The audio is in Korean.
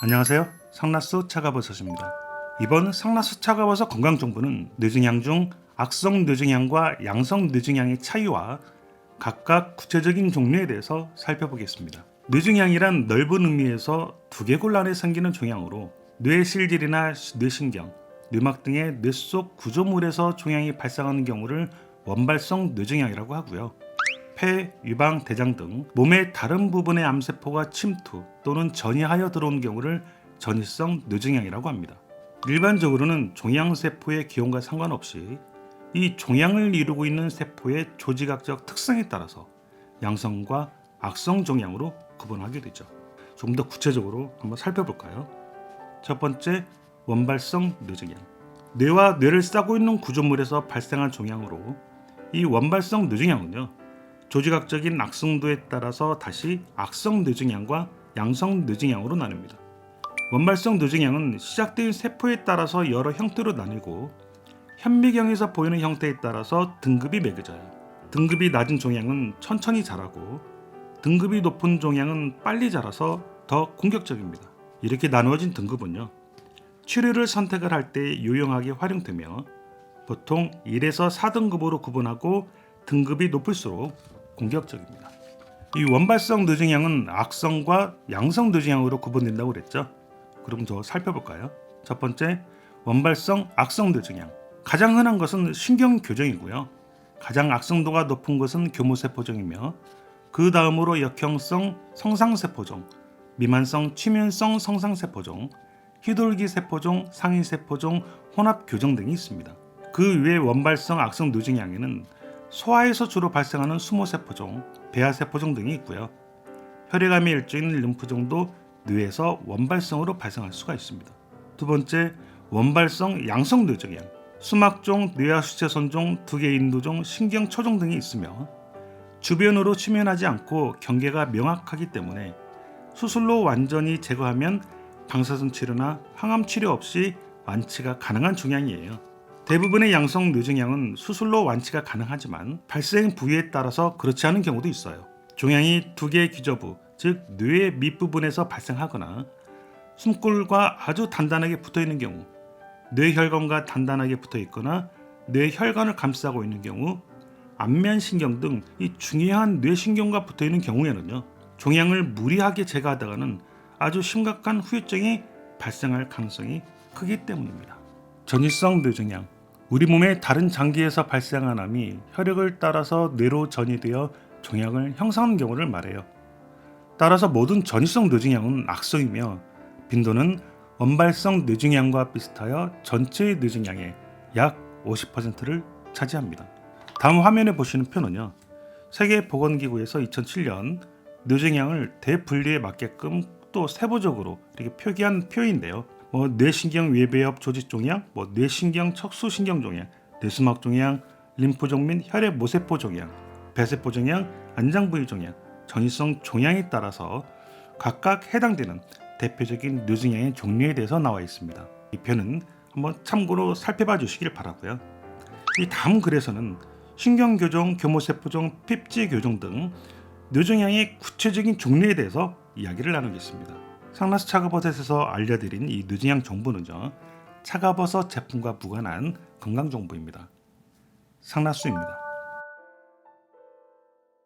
안녕하세요. 상라수 차가버섯입니다. 이번 상라수 차가버섯 건강정보는 뇌증양 중 악성 뇌증양과 양성 뇌증양의 차이와 각각 구체적인 종류에 대해서 살펴보겠습니다. 뇌증양이란 넓은 의미에서 두개골 안에 생기는 종양으로 뇌실질이나 뇌신경, 뇌막 등의 뇌 속 구조물에서 종양이 발생하는 경우를 원발성 뇌증양이라고 하고요. 폐, 유방, 대장 등 몸의 다른 부분의 암세포가 침투 또는 전이하여 들어온 경우를 전이성 뇌증양이라고 합니다. 일반적으로는 종양세포의 기형과 상관없이 이 종양을 이루고 있는 세포의 조직학적 특성에 따라서 양성과 악성 종양으로 구분하게 되죠. 좀 더 구체적으로 한번 살펴볼까요? 첫 번째, 원발성 뇌증양. 뇌와 뇌를 싸고 있는 구조물에서 발생한 종양으로 이 원발성 뇌증양은요, 조직학적인 악성도에 따라서 다시 악성 뇌증양과 양성 뇌증양으로 나뉩니다. 원발성 뇌증양은 시작된 세포에 따라서 여러 형태로 나뉘고 현미경에서 보이는 형태에 따라서 등급이 매겨져요. 등급이 낮은 종양은 천천히 자라고 등급이 높은 종양은 빨리 자라서 더 공격적입니다. 이렇게 나누어진 등급은요, 치료를 선택을 할 때 유용하게 활용되며 보통 1에서 4등급으로 구분하고 등급이 높을수록 공격적입니다. 이 원발성 뇌증양은 악성과 양성 뇌증양으로 구분된다고 그랬죠. 그럼 더 살펴볼까요? 첫 번째, 원발성 악성 뇌증양. 가장 흔한 것은 신경교정이고요. 가장 악성도가 높은 것은 교모세포종이며 그 다음으로 역형성 성상세포종, 미만성 치면성 성상세포종, 휘돌기 세포종, 상위세포종, 혼합교정 등이 있습니다. 그 외 원발성 악성 뇌증양에는 소화에서 주로 발생하는 수모세포종, 배아세포종 등이 있고요. 혈액암의 일종인 림프종도 뇌에서 원발성으로 발생할 수가 있습니다. 두 번째, 원발성 양성 뇌증양. 수막종, 뇌하수체선종, 두개인두종, 신경초종 등이 있으며 주변으로 침현하지 않고 경계가 명확하기 때문에 수술로 완전히 제거하면 방사선 치료나 항암 치료 없이 완치가 가능한 종양이에요. 대부분의 양성 뇌증양은 수술로 완치가 가능하지만 발생 부위에 따라서 그렇지 않은 경우도 있어요. 종양이 두 개의 기저부, 즉 뇌의 밑부분에서 발생하거나 숨골과 아주 단단하게 붙어있는 경우, 뇌혈관과 단단하게 붙어있거나 뇌혈관을 감싸고 있는 경우, 안면신경 등 이 중요한 뇌신경과 붙어있는 경우에는요, 종양을 무리하게 제거하다가는 아주 심각한 후유증이 발생할 가능성이 크기 때문입니다. 전이성 뇌증양. 우리 몸의 다른 장기에서 발생한 암이 혈액을 따라서 뇌로 전이되어 종양을 형성하는 경우를 말해요. 따라서 모든 전이성 뇌증양은 악성이며 빈도는 원발성 뇌증양과 비슷하여 전체의 뇌증양의 약 50%를 차지합니다. 다음 화면에 보시는 표는요, 세계보건기구에서 2007년 뇌증양을 대분류에 맞게끔 또 세부적으로 이렇게 표기한 표인데요. 뇌신경 외배엽 조직종양, 뇌신경 척수신경종양, 뇌수막종양, 림프종 및 혈액 모세포종양, 배세포종양, 안장부위종양, 전이성 종양에 따라서 각각 해당되는 대표적인 뇌증양의 종류에 대해서 나와 있습니다. 이 표는 한번 참고로 살펴봐 주시길 바라고요. 이 다음 글에서는 신경교종, 교모세포종, 핍지교종 등 뇌증양의 구체적인 종류에 대해서 이야기를 나누겠습니다. 상라수 차가버섯에서 알려드린 이 뇌증양 정보는요, 차가버섯 제품과 무관한 건강정보입니다. 상라수입니다.